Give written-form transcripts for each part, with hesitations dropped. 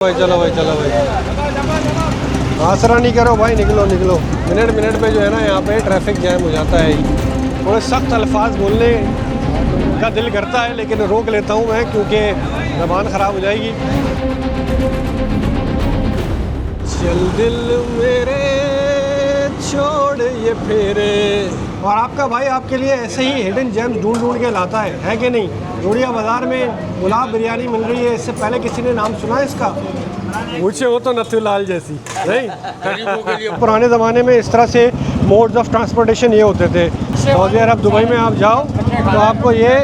भाई चलो भाई, चलो भाई, आसरा नहीं करो भाई, निकलो निकलो। मिनट पे जो है ना यहाँ पे ट्रैफिक जैम हो जाता है। थोड़े सख्त अल्फाज बोलने का दिल करता है लेकिन रोक लेता हूँ मैं, क्योंकि ज़बान ख़राब हो जाएगी। चल दिल मेरे छोड़ ये फेरे। और आपका भाई आपके लिए ऐसे ही हिडन जेम्स ढूंढ के लाता है कि नहीं? जोड़िया बाज़ार में गुलाब बिरयानी मिल रही है, इससे पहले किसी ने नाम सुना है इसका? मुझे हो तो नथुलाल जैसी नहीं। पुराने ज़माने में इस तरह से मोड्स ऑफ ट्रांसपोर्टेशन ये होते थे। सऊदी अरब दुबई में आप जाओ तो आपको ये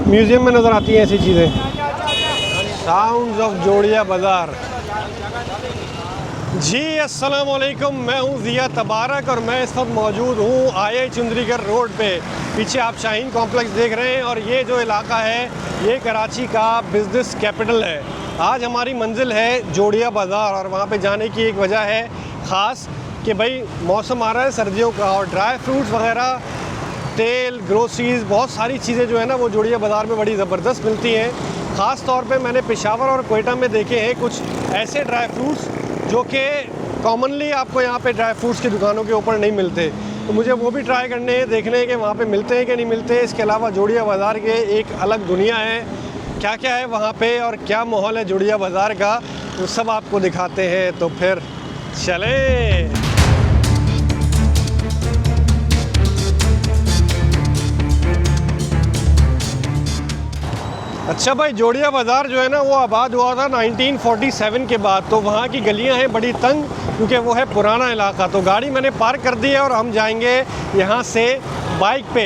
म्यूज़ियम में नज़र आती हैं ऐसी चीज़ें। साउंड्स ऑफ जोड़िया बाज़ार। जी अस्सलाम वालेकुम, मैं हूँ ज़िया तबारक और मैं इस वक्त मौजूद हूँ आई चुंदरीगढ़ रोड पे। पीछे आप शाहीन कॉम्प्लेक्स देख रहे हैं और ये जो इलाका है ये कराची का बिज़नेस कैपिटल है। आज हमारी मंजिल है जोड़िया बाज़ार और वहाँ पे जाने की एक वजह है ख़ास कि भाई मौसम आ रहा है सर्दियों का और ड्राई फ्रूट्स वगैरह, तेल, ग्रोसरीज़, बहुत सारी चीज़ें जो है ना वो जोड़िया बाज़ार में बड़ी ज़बरदस्त मिलती हैं। ख़ास तौर पे मैंने पेशावर और कोयटा में देखे हैं कुछ ऐसे ड्राई फ्रूट्स जो कि कॉमनली आपको यहाँ पे ड्राई फ्रूट्स की दुकानों के ऊपर नहीं मिलते। तो मुझे वो भी ट्राई करने हैं, देखने हैं कि वहाँ पे मिलते हैं कि नहीं मिलते। इसके अलावा जोड़िया बाज़ार के एक अलग दुनिया है, क्या क्या है वहाँ पे और क्या माहौल है जोड़िया बाज़ार का, वो सब आपको दिखाते हैं। तो फिर चलें। अच्छा भाई, जोड़िया बाज़ार जो है ना वो आबाद हुआ था 1947 के बाद। तो वहाँ की गलियाँ हैं बड़ी तंग क्योंकि वो है पुराना इलाका। तो गाड़ी मैंने पार्क कर दी है और हम जाएंगे यहाँ से बाइक पे।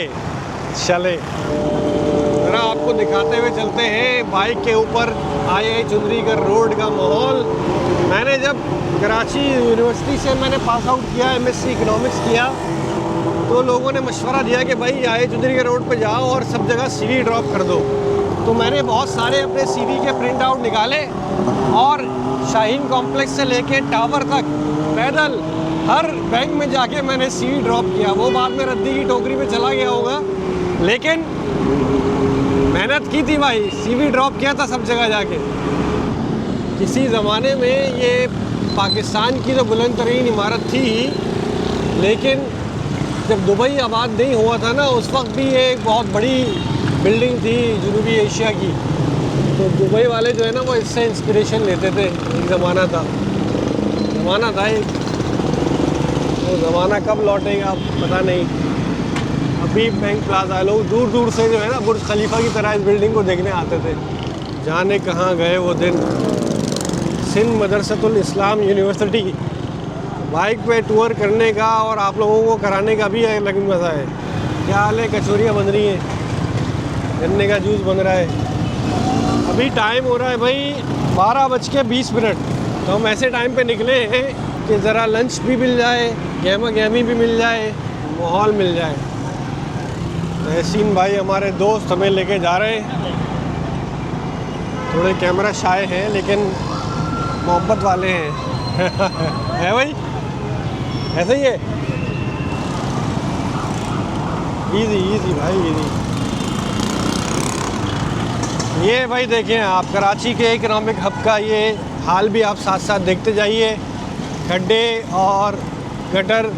चले ज़रा आपको दिखाते हुए चलते हैं बाइक के ऊपर आई चुंदरीगढ़ रोड का माहौल। मैंने जब कराची यूनिवर्सिटी से मैंने पास आउट किया, MSc इकोनॉमिक्स किया, तो लोगों ने मशवरा दिया कि भाई आई चुंदरीगढ़ रोड पर जाओ और सब जगह CV ड्रॉप कर दो। तो मैंने बहुत सारे अपने CV के प्रिंट आउट निकाले और शाहीन कॉम्प्लेक्स से लेके टावर तक पैदल हर बैंक में जाके मैंने CV ड्रॉप किया। वो बाद में रद्दी की टोकरी में चला गया होगा, लेकिन मेहनत की थी भाई, CV ड्रॉप किया था सब जगह जाके। किसी ज़माने में ये पाकिस्तान की जो बुलंद तरीन इमारत थी, लेकिन जब दुबई आबाद नहीं हुआ था ना उस वक्त भी ये एक बहुत बड़ी बिल्डिंग थी जनूबी एशिया की। तो दुबई वाले जो है ना वो इससे इंस्पिरेशन लेते थे। एक ज़माना था एक, वो ज़माना कब लौटेगा पता नहीं। अभी बैंक प्लाजा, लोग दूर दूर से जो है ना बुर्ज खलीफा की तरह इस बिल्डिंग को देखने आते थे। जाने कहाँ गए वो दिन। सिंध मदरसतुल इस्लाम यूनिवर्सिटी बाइक पे टूर करने का और आप लोगों को कराने का भी अलग मज़ा है। क्या हाल है? कचौरियाँ बन रही हैं, गन्ने का जूस बन रहा है। अभी टाइम हो रहा है भाई 12:20। तो हम ऐसे टाइम पे निकले हैं कि ज़रा लंच भी मिल जाए, गहमा गहमी भी मिल जाए, माहौल मिल जाए। तहसीन भाई हमारे दोस्त हमें लेके जा रहे हैं। थोड़े कैमरा शाय हैं लेकिन मोहब्बत वाले हैं। है भाई, ऐसे ही है। इजी भाई, इजी। ये भाई देखें आप कराची के इकोनॉमिक हब का ये हाल भी आप साथ साथ देखते जाइए। खड्डे और गटर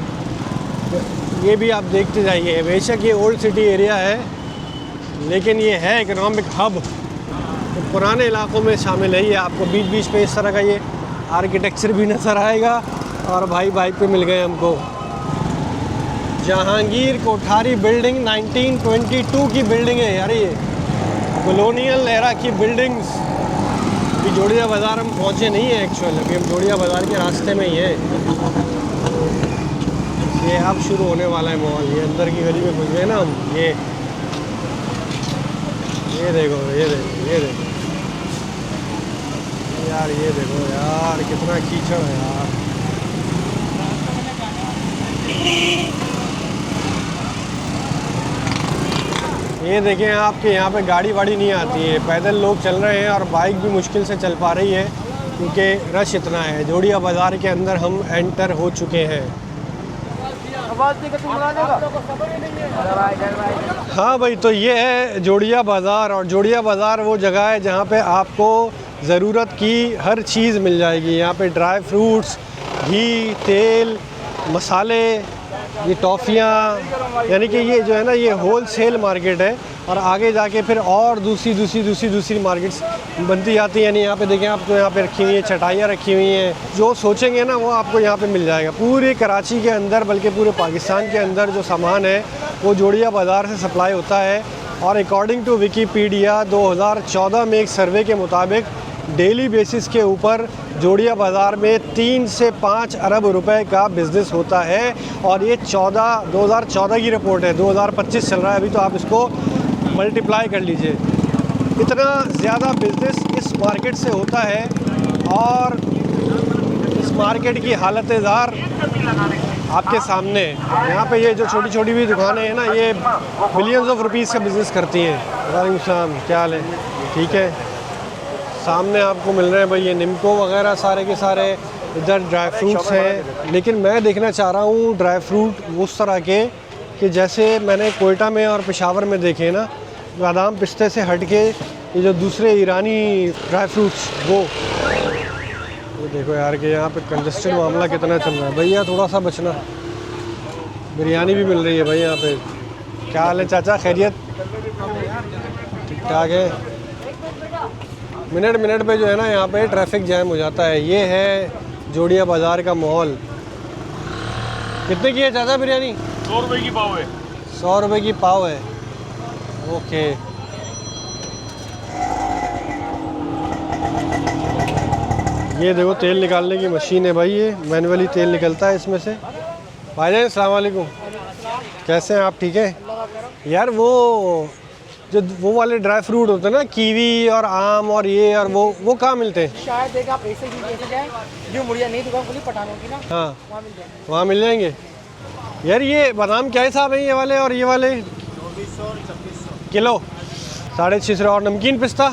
ये भी आप देखते जाइए। बेशक ये ओल्ड सिटी एरिया है लेकिन ये है इकोनॉमिक हब, तो पुराने इलाकों में शामिल है। ये आपको बीच बीच पे इस तरह का ये आर्किटेक्चर भी नज़र आएगा। और भाई बाइक पे मिल गए हमको जहांगीर कोठारी बिल्डिंग, 1922 की बिल्डिंग है यार, ये कॉलोनियल एरा की बिल्डिंग्स। अभी जोड़िया बाज़ार हम पहुँचे नहीं है एक्चुअल, अभी हम जोड़िया बाज़ार के रास्ते में ही है। ये अब शुरू होने वाला है माहौल। ये अंदर की गली में घुस गए ना हम। ये देखो यार, ये देखो यार कितना कीचड़ है यार। ये देखें आपके यहाँ पे गाड़ी वाड़ी नहीं आती है, पैदल लोग चल रहे हैं और बाइक भी मुश्किल से चल पा रही है क्योंकि रश इतना है। जोड़िया बाज़ार के अंदर हम एंटर हो चुके हैं। हाँ भाई, तो ये है जोड़िया बाज़ार। और जोड़िया बाज़ार वो जगह है जहाँ पे आपको ज़रूरत की हर चीज़ मिल जाएगी यहाँ पे। ड्राई फ्रूट्स, घी, तेल, मसाले, ये टॉफ़ियाँ, यानी कि ये जो है ना ये होल सेल मार्केट है। और आगे जाके फिर और दूसरी मार्केट्स बनती जाती हैं। यानी यहाँ पे देखें आपको, यहाँ पे रखी हुई है चटाइयाँ रखी हुई हैं, जो सोचेंगे ना वो आपको यहाँ पे मिल जाएगा। पूरे कराची के अंदर, बल्कि पूरे पाकिस्तान के अंदर जो सामान है वो जोड़िया बाज़ार से सप्लाई होता है। और अकॉर्डिंग टू विकीपीडिया 2014 में एक सर्वे के मुताबिक डेली बेसिस के ऊपर जोड़िया बाज़ार में 3 से 5 अरब रुपए का बिज़नेस होता है। और ये 2014 की रिपोर्ट है, 2025 चल रहा है अभी, तो आप इसको मल्टीप्लाई कर लीजिए। इतना ज़्यादा बिज़नेस इस मार्केट से होता है। और इस मार्केट की हालत ज़ार आपके सामने है। यहाँ पे ये जो छोटी छोटी भी दुकानें हैं ना, ये बिलियंस ऑफ रुपीज़ का बिज़नेस करती हैं। वालेकुम सलाम, क्या हाल है? ठीक है। सामने आपको मिल रहे हैं भाई ये निम्को वगैरह सारे के सारे। इधर ड्राई फ्रूट्स हैं, लेकिन मैं देखना चाह रहा हूँ ड्राई फ्रूट उस तरह के कि जैसे मैंने कोयटा में और पेशावर में देखे ना, बादाम पिस्ते से हट के ये जो दूसरे ईरानी ड्राई फ्रूट्स वो देखो यार कि यहाँ पे कंजस्टेड मामला कितना चल रहा है। भैया थोड़ा सा बचना। बिरयानी भी मिल रही है भाई यहाँ पे। क्या हाल है चाचा, खैरियत? ठीक ठाक है। मिनट पे जो है ना यहाँ पे ट्रैफिक जैम हो जाता है। ये है जोड़िया बाज़ार का माहौल। कितने की है चाचा बिरयानी? 100 रुपये की पाव है। 100 रुपये की पाव है, ओके। ये देखो तेल निकालने की मशीन है भाई, ये मैनुअली तेल निकलता है इसमें से। भाईजान अस्सलाम वालेकुम, कैसे हैं आप? ठीक है यार। वो वाले ड्राई फ्रूट होते हैं ना, कीवी और आम और ये और वो कहाँ मिलते हैं? शायद देखा आप ऐसे जाए जो मुड़िया नहीं दुकान खुली पठानों की ना, हाँ वहाँ मिल जाएंगे। यार ये बादाम क्या हिसाब है, ये वाले और ये वाले? 2400 किलो 650। और नमकीन पिस्ता?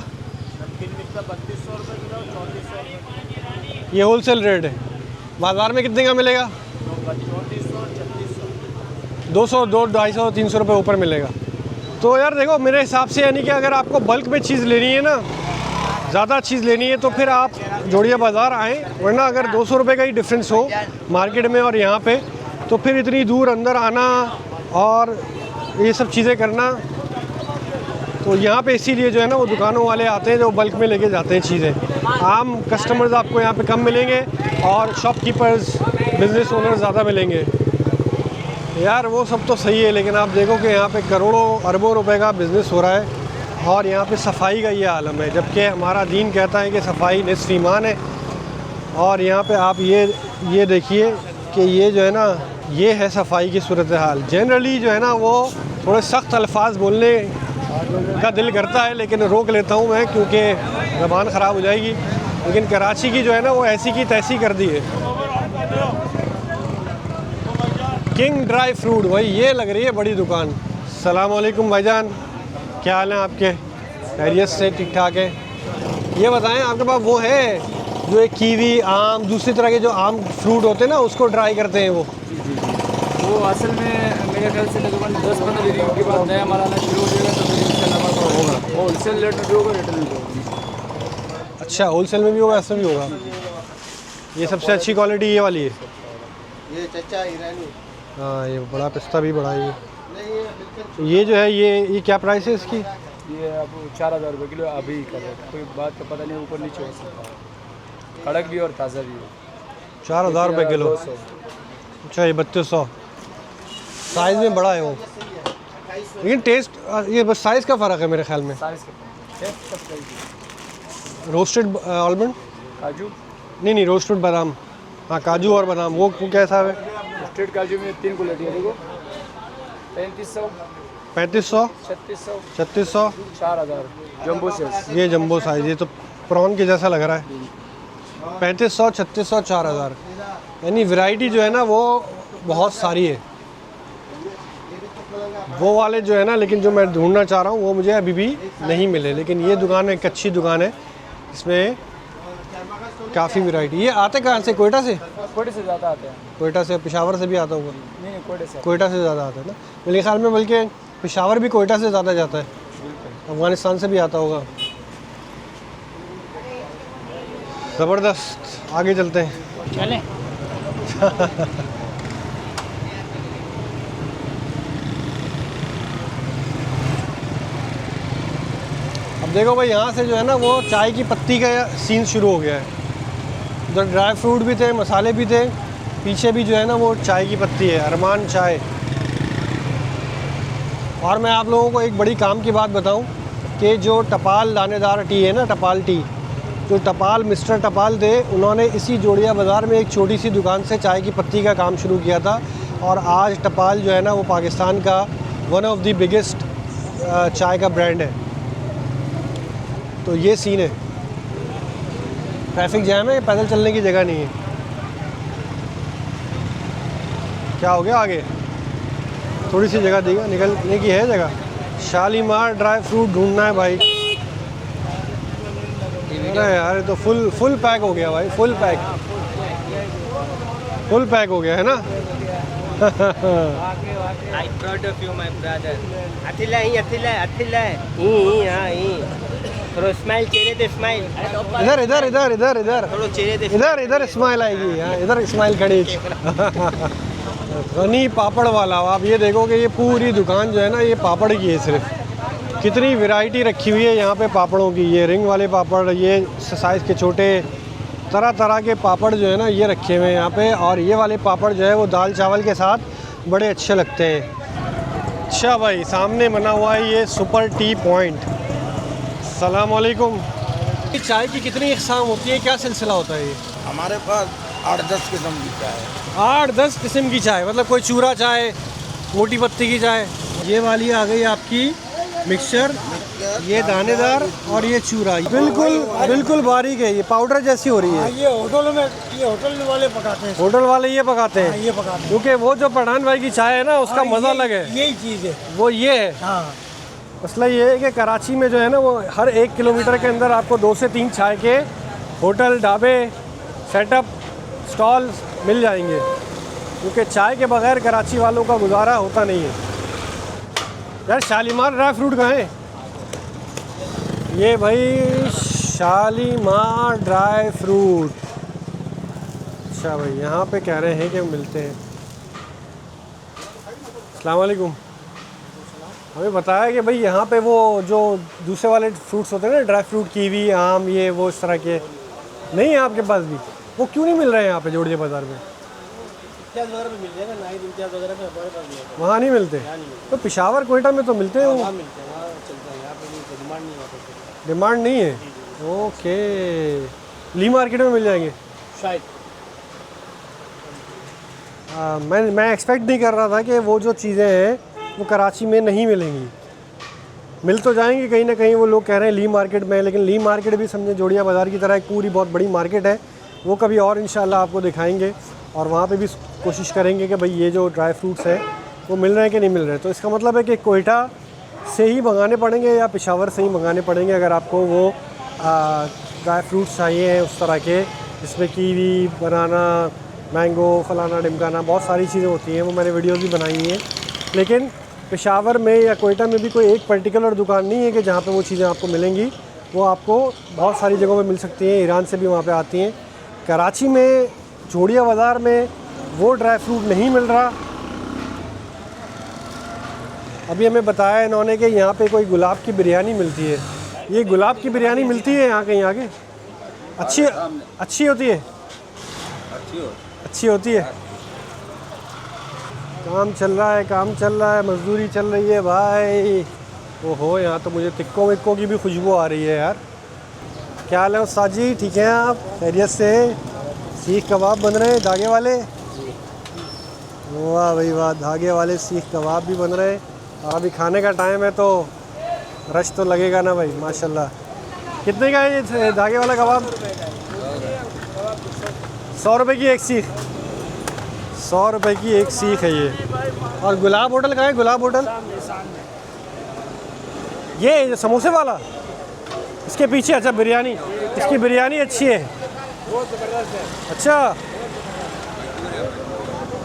3200 रुपये किलो, 3400। ये होलसेल रेट है। बाज़ार में कितने का मिलेगा? 3400, 3600। 200, 200, 250, 300 रुपये ऊपर मिलेगा। तो यार देखो मेरे हिसाब से, यानी कि अगर आपको बल्क में चीज़ लेनी है ना, ज़्यादा चीज़ लेनी है, तो फिर आप जोड़िया बाज़ार आएँ। वरना अगर 200 रुपये का ही डिफरेंस हो मार्केट में और यहाँ पे, तो फिर इतनी दूर अंदर आना और ये सब चीज़ें करना, तो यहाँ पे इसीलिए जो है ना वो दुकानों वाले आते हैं जो बल्क में लेके जाते हैं चीज़ें। आम कस्टमर्स आपको यहाँ पे कम मिलेंगे और शॉपकीपर्स, बिज़नेस ओनर ज़्यादा मिलेंगे। यार वो सब तो सही है, लेकिन आप देखो कि यहाँ पे करोड़ों अरबों रुपए का बिज़नेस हो रहा है और यहाँ पे सफाई का ये आलम है, जबकि हमारा दीन कहता है कि सफाई निस्फ ईमान है। और यहाँ पे आप ये देखिए कि ये जो है ना, ये है सफाई की सूरत हाल। जनरली जो है ना वो थोड़े सख्त अल्फाज बोलने का दिल करता है, लेकिन रोक लेता हूँ मैं क्योंकि ज़बान ख़राब हो जाएगी। लेकिन कराची की जो है ना वो ऐसी की तैसी कर दी है। किंग ड्राई फ्रूट, भाई ये लग रही है बड़ी दुकान। सलाम वालेकुम भाईजान, क्या हाल है आपके? खैरियत से? ठीक ठाक है। ये बताएं आपके पास वो है जो एक कीवी, आम, दूसरी तरह के जो आम फ्रूट होते हैं ना, उसको ड्राई करते हैं वो असल में मेरे ख्याल से तकरीबन 10-15 दिन के बाद नया माल आना शुरू हो जाएगा, तो फिर इंशाल्लाह होगा। होलसेल रेट में भी होगा, रिटेल में भी होगा। अच्छा, होलसेल में भी होगा, ऐसा भी होगा। ये सबसे अच्छी क्वालिटी ये वाली है। ये चचा ईरानी। हाँ, ये बड़ा पिस्ता भी बड़ा है। ये जो है ये क्या प्राइस है इसकी? ये अब 4000 रुपये किलो अभी कर रहे हैं। कोई बात का पता नहीं, ऊपर नीचे हो सकता है। कड़क भी और ताज़ा भी है। 4000 रुपये किलो। 200। अच्छा, ये 3200। साइज़ में बड़ा है वो, लेकिन टेस्ट, ये बस साइज़ का फ़र्क है मेरे ख्याल में। रोस्टेड आलमंड, काजू नहीं रोस्टेड बादाम। हाँ, काजू और बादाम, वो क्या हिसाब है? रोस्टेड काजू में 3 क्वालिटी है। देखो 3500, 3500, 3600, 3600। 4000 जम्बो साइज। ये जंबो साइज़, ये तो प्रॉन के जैसा लग रहा है। 3500, 3600, 4000। यानी वैरायटी जो है ना वो बहुत सारी है। वो वाले जो है ना, लेकिन जो मैं ढूंढना चाह रहा हूँ वो मुझे अभी भी नहीं मिले। लेकिन ये दुकान एक अच्छी दुकान है, इसमें काफ़ी वैरायटी। ये आते कहाँ से? कोयटा से? कोयटे से ज़्यादा आते हैं। कोयटा से, पेशावर से भी आता होगा? नहीं, कोयटे से। कोयटा से ज़्यादा आता है ना मेरे ख्याल में, बल्कि पेशावर भी कोयटा से ज़्यादा जाता है। अफ़गानिस्तान से भी आता होगा। ज़बरदस्त, आगे चलते हैं। चलें। अब देखो भाई, यहाँ से जो है ना वो चाय की पत्ती का सीन शुरू हो गया है। उधर ड्राई फ्रूट भी थे, मसाले भी थे, पीछे भी जो है ना वो चाय की पत्ती है, अरमान चाय। और मैं आप लोगों को एक बड़ी काम की बात बताऊं कि जो टपाल दानेदार टी है ना, टपाल टी, जो टपाल मिस्टर टपाल थे, उन्होंने इसी जोड़िया बाज़ार में एक छोटी सी दुकान से चाय की पत्ती का काम शुरू किया था। और आज टपाल जो है ना वो पाकिस्तान का वन ऑफ द बिगेस्ट चाय का ब्रांड है। तो ये सीन है। ट्रैफिक जैम है, पैदल चलने की जगह नहीं है। क्या हो गया आगे? थोड़ी सी जगह देगा, निकलने की है जगह। शालीमार ड्राई फ्रूट ढूंढना है भाई। अरे यार, ये तो फुल पैक हो गया भाई, फुल पैक हो गया है ना। I proud of you, my brother. Attila. थोड़ा स्माइल, चेहरे पे स्माइल। इधर इधर इधर इधर इधर थोड़ा चेहरे पे इधर इधर स्माइल आएगी। हाँ, इधर स्माइल खड़ी। गनी पापड़ वाला। आप ये देखो कि ये पूरी दुकान जो है ना ये पापड़ की है सिर्फ। कितनी वैरायटी रखी हुई है यहाँ पे पापड़ों की। ये रिंग वाले पापड़, ये साइज़ के छोटे, तरह तरह के पापड़ जो है ना ये रखे हुए हैं यहाँ पे। और ये वाले पापड़ जो है वो दाल चावल के साथ बड़े अच्छे लगते हैं। अच्छा भाई, सामने बना हुआ है ये सुपर टी पॉइंट। अस्सलाम वालेकुम। चाय की कितनी इक़साम होती है, क्या सिलसिला होता है ये? हमारे पास 8-10 किस्म की चाय है। 8-10 किस्म की चाय, मतलब कोई चूरा चाय, मोटी पत्ती की चाय। ये वाली आ गई आपकी मिक्सचर, ये दानेदार और ये चूरा। बिल्कुल बारीक है, ये पाउडर जैसी हो रही है। ये होटल वाले पकाते हैं। होटल वाले ये पकाते हैं। ये पकाते हैं क्योंकि वो जो पठान भाई की चाय है ना उसका मज़ा अलग है। यही चीज़ है। वो ये है। हाँ, मसला ये है कि कराची में जो है ना वो हर 1 किलोमीटर के अंदर आपको 2 से 3 चाय के होटल, ढाबे, सेटअप, स्टॉल मिल जाएंगे। क्योंकि चाय के बगैर कराची वालों का गुजारा होता नहीं है। यार शालीमार ड्राई फ्रूट कहाँ है? ये भाई शालीमार ड्राई फ्रूट। अच्छा भाई, यहाँ पे कह रहे हैं कि मिलते हैं। अस्सलाम वालेकुम। हमें बताया कि भाई यहाँ पे वो जो दूसरे वाले फ्रूट्स होते हैं ना, ड्राई फ्रूट, कीवी, आम, ये वो इस तरह के नहीं है आपके पास भी? वो क्यों नहीं मिल रहे हैं यहाँ पे जोड़िया बाज़ार में? इम्तियाज़ वगैरह पे मिल जाएगा, ना ही इम्तियाज़ वगैरह पे हमारे पास नहीं है। वहाँ नहीं मिलते? तो पेशावर, कोयटा में तो मिलते हैं। वहाँ मिलते हैं, वहाँ चलता है। यहाँ पे नहीं, डिमांड नहीं है। डिमांड नहीं है। ओके, ली मार्केट में मिल जाएंगे शायद। मैं एक्सपेक्ट नहीं कर रहा था कि वो जो चीज़ें हैं वो कराची में नहीं मिलेंगी। मिल तो जाएंगी कहीं ना कहीं, वो लोग कह रहे हैं ली मार्केट में, लेकिन ली मार्केट भी समझे जोड़िया बाज़ार की तरह एक पूरी बहुत बड़ी मार्केट है। वो कभी और इंशाल्लाह आपको दिखाएंगे और वहाँ पे भी कोशिश करेंगे कि भाई ये जो ड्राई फ्रूट्स हैं वो मिल रहे हैं कि नहीं मिल रहे। तो इसका मतलब है कि कोयटा से ही मंगाने पड़ेंगे या पेशावर से ही मंगाने पड़ेंगे अगर आपको वो ड्राई फ्रूट्स चाहिए हैं उस तरह के, जिसमें कीवी, बनाना, मैंगो, फलाना ढिमकाना, बहुत सारी चीज़ें होती हैं। वो मैंने वीडियोज़ भी बनाई हैं। लेकिन पेशावर में या कोयटा में भी कोई एक पर्टिकुलर दुकान नहीं है कि जहाँ पे वो चीज़ें आपको मिलेंगी। वो आपको बहुत सारी जगहों पे मिल सकती हैं। ईरान से भी वहाँ पे आती हैं। कराची में जोड़िया बाज़ार में वो ड्राई फ्रूट नहीं मिल रहा। अभी हमें बताया इन्होंने कि यहाँ पे कोई गुलाब की बिरयानी मिलती है। ये गुलाब की बिरयानी मिलती है यहाँ कहीं आगे? अच्छी होती है? अच्छी होती है। काम चल रहा है, मजदूरी चल रही है भाई। ओहो, यहाँ तो मुझे टिक्कों विक्कों की भी खुशबू आ रही है यार। क्या हाल है उस्ताद जी, ठीक हैं आप? खैरियत से? सीख कबाब बन रहे हैं धागे वाले? वाह भाई वाह, धागे वाले सीख कबाब भी बन रहे हैं। और अभी खाने का टाइम है तो रश तो लगेगा ना भाई, माशाल्लाह। कितने का है ये धागे वाला कबाब? 100 रुपये की एक सीख। 100 रुपये की एक सीख है ये। और गुलाब होटल कहाँ है? गुलाब होटल ये समोसे वाला, इसके पीछे। अच्छा, बिरयानी, इसकी बिरयानी अच्छी है, बहुत ज़बरदस्त है। अच्छा,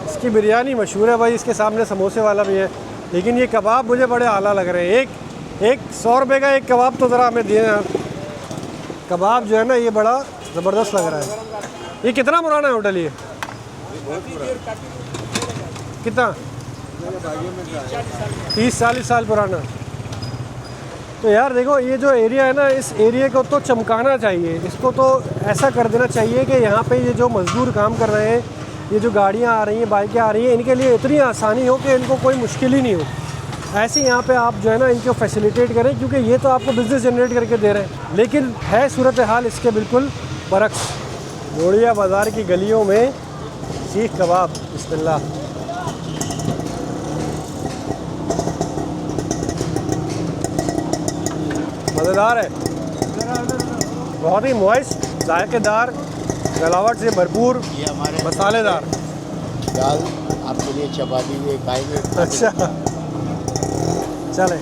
इसकी बिरयानी मशहूर है भाई। इसके सामने समोसे वाला भी है। लेकिन ये कबाब मुझे बड़े आला लग रहे हैं। एक 100 रुपये का एक कबाब तो ज़रा हमें दिए यार। कबाब जो है ना ये बड़ा ज़बरदस्त लग रहा है। ये कितना पुराना है होटल ये? कितना? 30-40 साल पुराना। तो यार देखो ये जो एरिया है ना, इस एरिया को तो चमकाना चाहिए। इसको तो ऐसा कर देना चाहिए कि यहाँ पे ये जो मज़दूर काम कर रहे हैं, ये जो गाड़ियाँ आ रही हैं, बाइकें आ रही हैं, इनके लिए इतनी आसानी हो कि इनको कोई मुश्किल ही नहीं हो। ऐसे यहाँ पे आप जो है ना इनको फैसिलिटेट करें, क्योंकि ये तो आपको बिज़नेस जनरेट करके दे रहे हैं। लेकिन है सूरत हाल इसके बिल्कुल बरक्स। बोड़िया बाज़ार की गलियों में सीख कबाब, बिस्मिल्लाह। मज़ेदार है, बहुत ही मॉइस्ट, जायकेदार, गलावट से भरपूर, ये हमारे मसालेदार। दाल आपके लिए चपाती भी खाएंगे। अच्छा चले,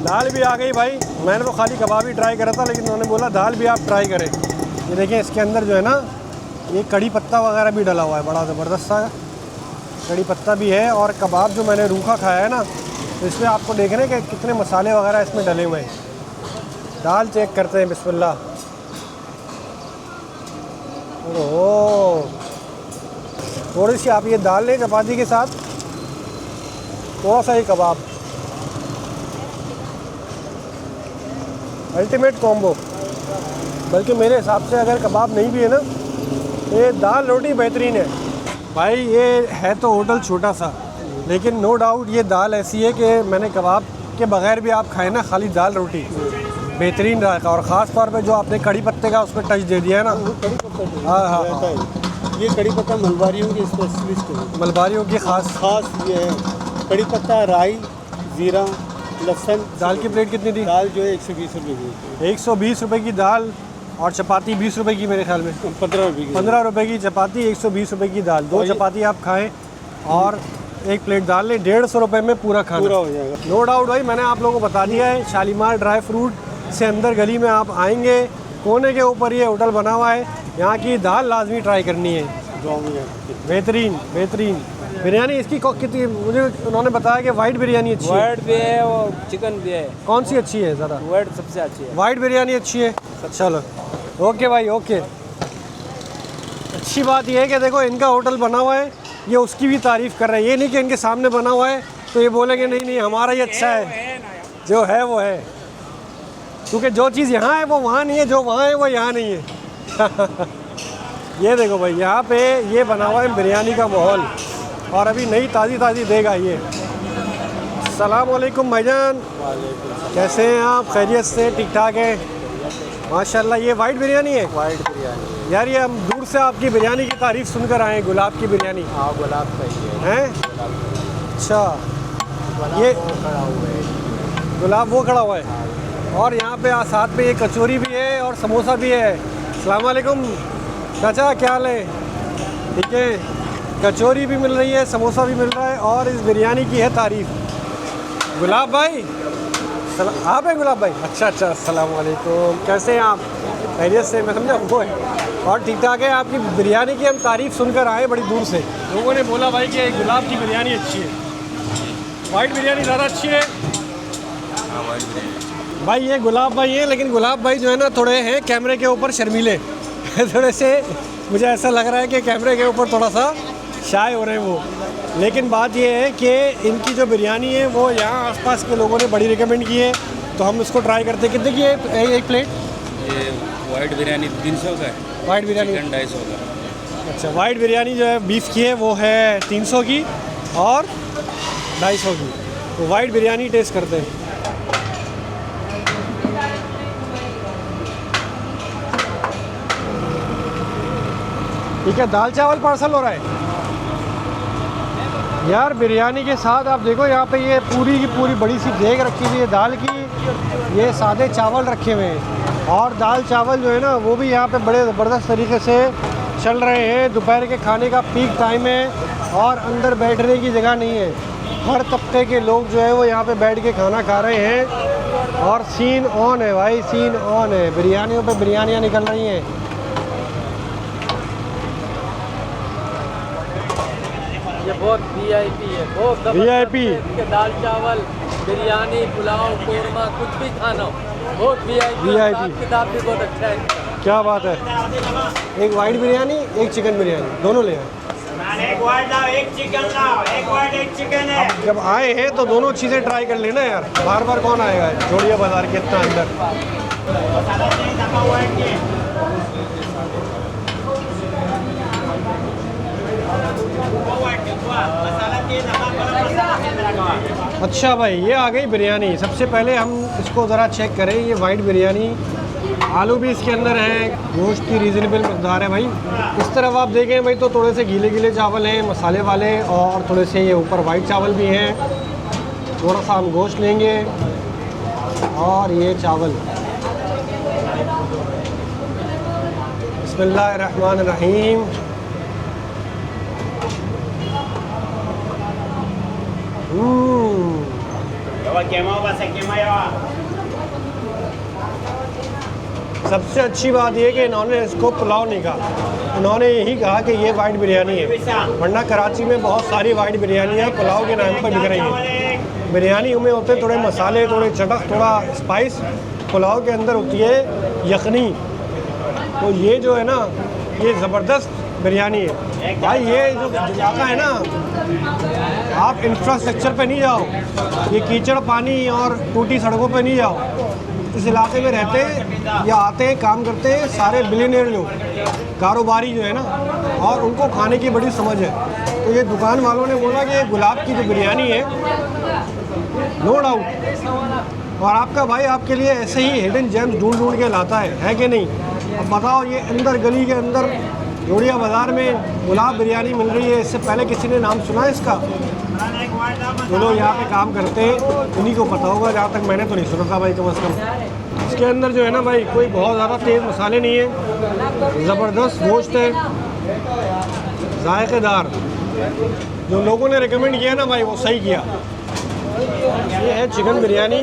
दाल भी आ गई भाई। मैंने तो खाली कबाब ही ट्राई करा था, लेकिन उन्होंने बोला दाल भी आप ट्राई करें। ये देखें इसके अंदर जो है ना, ये कड़ी पत्ता वगैरह भी डला हुआ है, बड़ा ज़बरदस्त सा कड़ी पत्ता भी है। और कबाब जो मैंने रूखा खाया है ना, तो इसमें आपको देख रहे हैं कि कितने मसाले वगैरह इसमें डले हुए हैं। दाल चेक करते हैं, बिस्मिल्लाह। ओह, थोड़ी सी आप ये दाल लें चपाती के साथ, थोड़ा सा ही कबाब, अल्टीमेट कॉम्बो। बल्कि मेरे हिसाब से अगर कबाब नहीं भी है ना, ये दाल रोटी बेहतरीन है भाई। ये है तो होटल छोटा सा, लेकिन नो डाउट ये दाल ऐसी है कि मैंने कबाब के बगैर भी आप खाएं ना, खाली दाल रोटी बेहतरीन रखा। और ख़ास तौर पे जो आपने कड़ी पत्ते का उसमें टच दे दिया है ना। हाँ हाँ हाँ, ये कड़ी पत्ता मलबारियों की स्पेशलिस्ट है। मलबारियों की खास ये है कड़ी पत्ता, राई, ज़ीरा, लहसुन। दाल की प्लेट कितनी थी? दाल जो है 120 रुपये की। 120 रुपए की दाल और चपाती 20 रुपए की, मेरे ख्याल में 15 रुपये की। 15 रुपए की चपाती, 120 रुपए की दाल। दो चपाती आप खाएं और एक प्लेट दाल लें, 150 रुपए में पूरा खाना पूरा हो जाएगा। नो डाउट भाई। मैंने आप लोगों को बता दिया है, शालीमार ड्राई फ्रूट से अंदर गली में आप आएंगे, कोने के ऊपर ये होटल बना हुआ है। यहाँ की दाल लाजमी ट्राई करनी है, बेहतरीन बेहतरीन। बिरयानी इसकी कितनी, मुझे उन्होंने बताया कि वाइट बिरयानी अच्छी है। वाइट भी है और चिकन भी है। कौन सी अच्छी है ज़्यादा? वाइट सबसे अच्छी है। वाइट बिरयानी अच्छी है। चलो ओके भाई, ओके। अच्छी बात यह है कि देखो इनका होटल बना हुआ है, ये उसकी भी तारीफ़ कर रहे हैं। ये नहीं कि इनके सामने बना हुआ है तो ये बोलेंगे नहीं नहीं हमारा ही अच्छा है। जो है वो है, क्योंकि जो चीज़ यहाँ है वो वहाँ नहीं है, जो वहाँ है वो यहाँ नहीं है। ये देखो भाई, यहाँ पे ये बना हुआ है बिरयानी का माहौल, और अभी नई ताज़ी देगा ये। अस्सलाम वालेकुम भाईजान, कैसे हैं आप? खैरियत से? ठीक ठाक है माशाल्लाह। ये वाइट बिरयानी है? वाइट बिरयानी यार ये हम दूर से आपकी बिरयानी की तारीफ़ सुनकर आए हैं, गुलाब की बिरयानी। हाँ, गुलाब का ही है। हैं? अच्छा, ये खड़ा हुआ है, गुलाब वो खड़ा हुआ है। और यहाँ पे साथ में ये कचौरी भी है और समोसा भी है। अस्सलाम वालेकुम चाचा, क्या हाल है? ठीक है, कचौरी भी मिल रही है, समोसा भी मिल रहा है, और इस बिरयानी की है तारीफ़। गुलाब भाई, आप हैं गुलाब भाई? अच्छा अच्छा, अस्सलाम वालेकुम, कैसे हैं आप? खैरियत से? मैं समझा वो है। और ठीक ठाक है। आपकी बिरयानी की हम तारीफ़ सुनकर आए बड़ी दूर से। लोगों ने बोला भाई कि गुलाब की बिरयानी अच्छी है, वाइट बिरयानी ज़्यादा अच्छी है। भाई ये गुलाब भाई हैं, लेकिन गुलाब भाई जो है ना थोड़े हैं कैमरे के ऊपर शर्मीले। थोड़े से मुझे ऐसा लग रहा है कि कैमरे के ऊपर थोड़ा सा शाय हो रहे हैं वो। लेकिन बात ये है कि इनकी जो बिरयानी है वो यहाँ आसपास के लोगों ने बड़ी रिकमेंड की है, तो हम इसको ट्राई करते हैं। कितने की है एक प्लेट? ये वाइट बिरयानी 300 का है, वाइट बिरयानी चिकन 250 का। अच्छा, वाइट बिरयानी जो है बीफ की है वो है 300 की और 250 की। तो वाइट बिरयानी टेस्ट करते हैं। ठीक है, दाल चावल पार्सल हो रहा है यार। बिरयानी के साथ आप देखो यहाँ पे ये पूरी की पूरी बड़ी सी देग रखी हुई है दाल की, ये सादे चावल रखे हुए हैं, और दाल चावल जो है ना वो भी यहाँ पे बड़े ज़बरदस्त तरीके से चल रहे हैं। दोपहर के खाने का पीक टाइम है और अंदर बैठने की जगह नहीं है। हर तबके के लोग जो है वो यहाँ पे बैठ के खाना खा रहे हैं, और सीन ऑन है भाई, सीन ऑन है। बिरयानियों पे बिरयानियाँ निकल रही हैं। ये बहुत VIP है, बहुत VIP। दाल चावल, बिरयानी, पुलाव, कोरमा, कुछ भी खाना हो, बहुत VIP। VIP। किताब भी बहुत अच्छा है। क्या बात है। एक वाइट बिरयानी, एक चिकन बिरयानी, दोनों ले आए। एक वाइट लाओ, एक चिकन लाओ, एक वाइट एक चिकन है। अब जब आए हैं तो दोनों चीज़ें ट्राई कर लेना यार, बार बार कौन आएगा जोड़िया बाज़ार के इतना अंदर। अच्छा भाई, ये आ गई बिरयानी। सबसे पहले हम इसको ज़रा चेक करें। ये वाइट बिरयानी, आलू भी इसके अंदर है, गोश्त की रीज़नेबल मकदार है भाई। इस तरफ आप देखें भाई तो थोड़े से गीले गीले चावल हैं मसाले वाले, और थोड़े से ये ऊपर वाइट चावल भी हैं। थोड़ा सा हम गोश्त लेंगे और ये चावल। बिस्मिल्लाहिर्रहमानिर्रहीम। सबसे अच्छी बात ये कि इन्होंने इसको पुलाव नहीं कहा, इन्होंने यही कहा कि ये वाइट बिरयानी है। वरना कराची में बहुत सारी वाइट बिरयानियाँ पुलाव के नाम पर बिक रही हैं। बिरयानी में होते थोड़े मसाले, थोड़े चटक, थोड़ा स्पाइस। पुलाव के अंदर होती है यखनी। तो ये जो है ना, ये ज़बरदस्त बिरयानी है भाई। ये जो इलाका है ना, आप इंफ्रास्ट्रक्चर पे नहीं जाओ, ये कीचड़ पानी और टूटी सड़कों पे नहीं जाओ। इस इलाके में रहते हैं या आते हैं, काम करते हैं सारे बिलियनियर लोग, कारोबारी जो है ना, और उनको खाने की बड़ी समझ है। तो ये दुकान वालों ने बोला कि ये गुलाब की जो बिरयानी है, नो डाउट। और आपका भाई आपके लिए ऐसे ही हिडन जेम्स ढूंढ ढूंढ के लाता है कि नहीं। अब बताओ, ये अंदर गली के अंदर जोड़िया बाज़ार में गुलाब बिरयानी मिल रही है। इससे पहले किसी ने नाम सुना है इसका? जो लोग यहाँ पे काम करते हैं उन्हीं को पता होगा, जहाँ तक मैंने तो नहीं सुना था भाई कम से कम। इसके अंदर जो है ना भाई, कोई बहुत ज़्यादा तेज़ मसाले नहीं है, ज़बरदस्त गोश्त है, जायकेदार। जो लोगों ने रिकमेंड किया ना भाई, वो सही किया। ये है चिकन बिरयानी,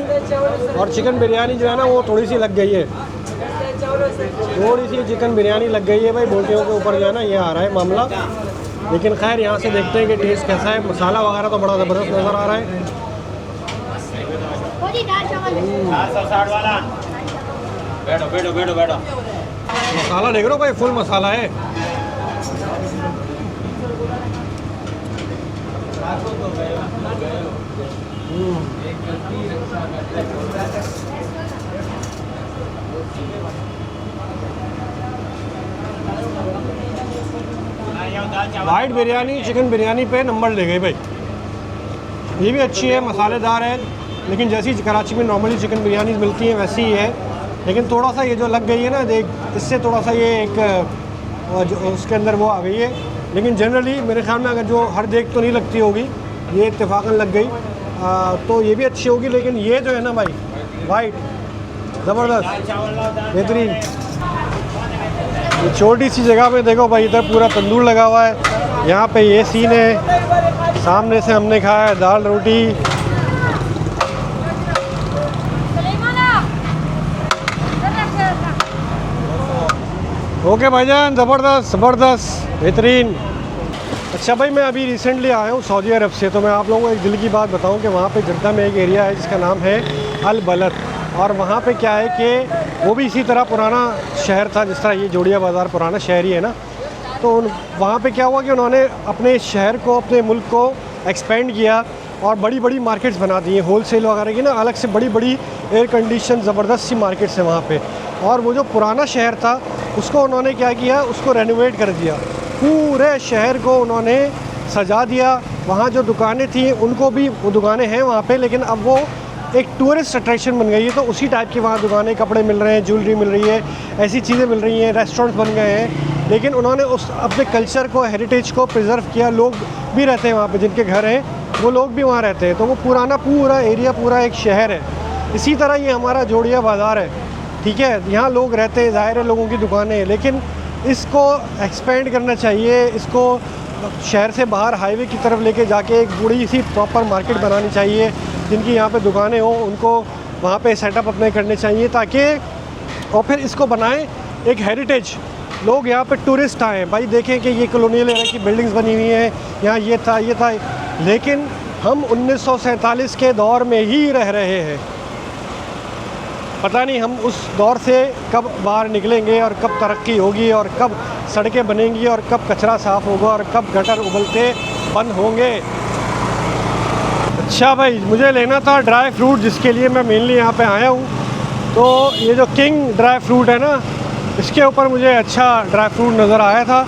और चिकन बिरयानी जो है ना वो थोड़ी सी लग गई है, थोड़ी सी चिकन बिरयानी लग गई है भाई। बोटियों के ऊपर जो है ना ये आ रहा है मामला। लेकिन खैर यहाँ से देखते हैं कि टेस्ट कैसा है। मसाला वगैरह तो बड़ा ज़बरदस्त नज़र आ रहा है। बैठो बैठो बैठो। मसाला देख रहे हो भाई, फुल मसाला है। वाइट बिरयानी चिकन बिरयानी पे नंबर ले गई भाई। ये भी अच्छी है, मसालेदार है, लेकिन जैसी कराची में नॉर्मली चिकन बिरयानी मिलती है वैसी ही है। लेकिन थोड़ा सा ये जो लग गई है ना, देख इससे थोड़ा सा ये एक जो उसके अंदर वो आ गई है। लेकिन जनरली मेरे ख्याल में अगर जो हर देख तो नहीं लगती होगी, ये इत्तेफाकन लग गई तो ये भी अच्छी होगी। लेकिन ये जो है ना भाई, वाइट ज़बरदस्त बेहतरीन। छोटी सी जगह पे देखो भाई, इधर पूरा तंदूर लगा हुआ है। यहाँ पे ये सीन है, सामने से हमने खाया है दाल रोटी। ओके भाईजान, ज़बरदस्त ज़बरदस्त बेहतरीन। अच्छा भाई, मैं अभी रिसेंटली आया हूँ सऊदी अरब से, तो मैं आप लोगों को एक दिल की बात बताऊँ कि वहाँ पे जद्दा में एक एरिया है जिसका नाम है अल बलद। और वहाँ पे क्या है कि वो भी इसी तरह पुराना शहर था जिस तरह ये जोड़िया बाज़ार पुराना शहर ही है ना। तो वहाँ पे क्या हुआ कि उन्होंने अपने शहर को, अपने मुल्क को एक्सपेंड किया और बड़ी बड़ी मार्केट्स बना दी हैं, होलसेल वगैरह की ना, अलग से बड़ी बड़ी एयर कंडीशन ज़बरदस्त सी मार्केट्स हैं वहाँ पे। और वो जो पुराना शहर था उसको उन्होंने क्या किया, उसको रेनोवेट कर दिया, पूरे शहर को उन्होंने सजा दिया। वहाँ जो दुकानें थी उनको भी, वो दुकानें हैं वहाँ पे, लेकिन अब वो एक टूरिस्ट अट्रैक्शन बन गई है। तो उसी टाइप की वहाँ दुकानें, कपड़े मिल रहे हैं, ज्वेलरी मिल रही है, ऐसी चीज़ें मिल रही हैं, रेस्टोरेंट्स बन गए हैं। लेकिन उन्होंने उस अपने कल्चर को, हेरिटेज को प्रिजर्व किया। लोग भी रहते हैं वहाँ पे, जिनके घर हैं वो लोग भी वहाँ रहते हैं। तो वो पुराना पूरा एरिया, पूरा एक शहर है। इसी तरह ये हमारा जोड़िया बाज़ार है, ठीक है। यहाँ लोग रहते हैं, ज़ाहिर है लोगों की दुकानें हैं, लेकिन इसको एक्सपेंड करना चाहिए। इसको शहर से बाहर हाईवे की तरफ लेके जाके एक बड़ी सी प्रॉपर मार्केट बनानी चाहिए। जिनकी यहाँ पे दुकानें हों उनको वहाँ पे सेटअप अपने करने चाहिए, ताकि और फिर इसको बनाएं एक हेरिटेज। लोग यहाँ पे टूरिस्ट आए भाई, देखें कि ये कॉलोनियल एरा की बिल्डिंग्स बनी हुई हैं, यहाँ ये था ये था। लेकिन हम 1947 के दौर में ही रह रहे हैं। पता नहीं हम उस दौर से कब बाहर निकलेंगे और कब तरक्की होगी और कब सड़कें बनेंगी और कब कचरा साफ़ होगा और कब गटर उबलते बंद होंगे। अच्छा भाई, मुझे लेना था ड्राई फ्रूट, जिसके लिए मैं मेनली यहाँ पे आया हूँ। तो ये जो किंग ड्राई फ्रूट है ना, इसके ऊपर मुझे अच्छा ड्राई फ्रूट नज़र आया था,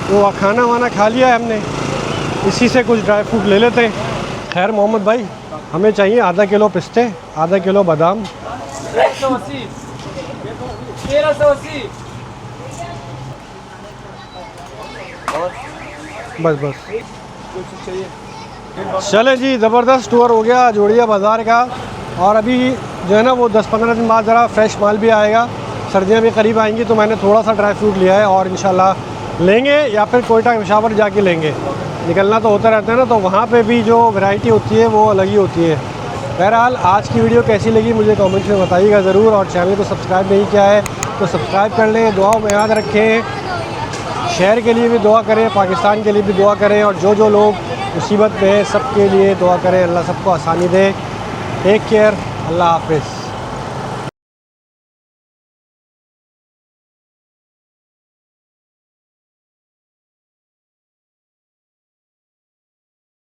तो खाना वाना खा लिया है हमने, इसी से कुछ ड्राई फ्रूट ले लेते हैं। खैर मोहम्मद भाई, हमें चाहिए आधा किलो पिस्ते, आधा किलो बादाम। 180, 1380। बस चले जी, ज़बरदस्त टूर हो गया जोड़िया बाज़ार का। और अभी जो है ना वो 10-15 दिन बाद ज़रा फ्रेश माल भी आएगा, सर्दियाँ भी करीब आएंगी, तो मैंने थोड़ा सा ड्राई फ्रूट लिया है और इंशाल्लाह लेंगे, या फिर कोयटा पेशावर जाके लेंगे। निकलना तो होता रहता है ना, तो वहाँ पे भी जो वैरायटी होती है वो अलग ही होती है। बहरहाल आज की वीडियो कैसी लगी मुझे कमेंट्स में बताइएगा ज़रूर, और चैनल को सब्सक्राइब नहीं किया है तो सब्सक्राइब कर लें। दुआओं में याद रखें, शहर के लिए भी दुआ करें, पाकिस्तान के लिए भी दुआ करें, और जो लोग मुसीबत में हैं सबके लिए दुआ करें, अल्लाह सबको आसानी दे। टेक केयर, अल्लाह हाफ़िज़।